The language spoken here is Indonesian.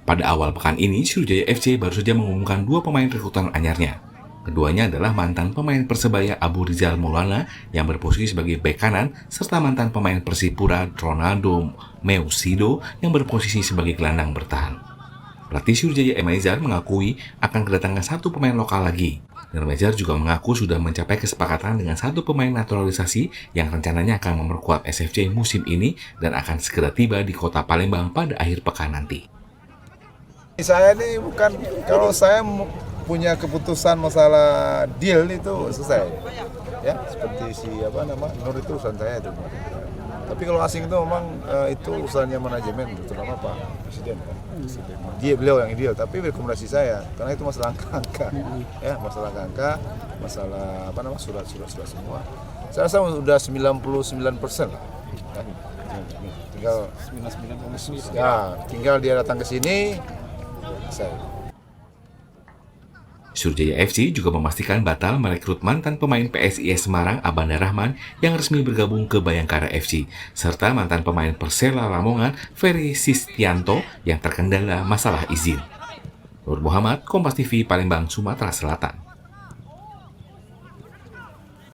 Pada awal pekan ini, Sriwijaya FC baru saja mengumumkan 2 pemain rekrutan anyarnya. Keduanya adalah mantan pemain Persebaya Abu Rizal Maulana yang berposisi sebagai bek kanan, serta mantan pemain Persipura Ronaldo Meusido yang berposisi sebagai gelandang bertahan. Pelatih Sriwijaya M. Aizar mengakui akan kedatangan 1 pemain lokal lagi. Dan Aizar juga mengaku sudah mencapai kesepakatan dengan 1 pemain naturalisasi yang rencananya akan memperkuat SFC musim ini dan akan segera tiba di kota Palembang pada akhir pekan nanti. Saya ini bukan, kalau saya punya keputusan masalah deal itu selesai, ya seperti si Nur itu urusan saya itu. Tapi kalau asing itu memang itu urusannya manajemen, terutama Pak Presiden kan. Beliau yang ideal, tapi rekomendasi saya karena itu masalah angka, ya masalah angka, masalah surat-surat semua. Saya rasa sudah 99% lah. Tinggal dia datang ke sini. Sriwijaya FC juga memastikan batal merekrut mantan pemain PSIS Semarang Abanda Rahman yang resmi bergabung ke Bayangkara FC, serta mantan pemain Persela Lamongan Ferry Sistianto yang terkendala masalah izin. Nur Muhammad, Kompas TV, Palembang, Sumatera Selatan.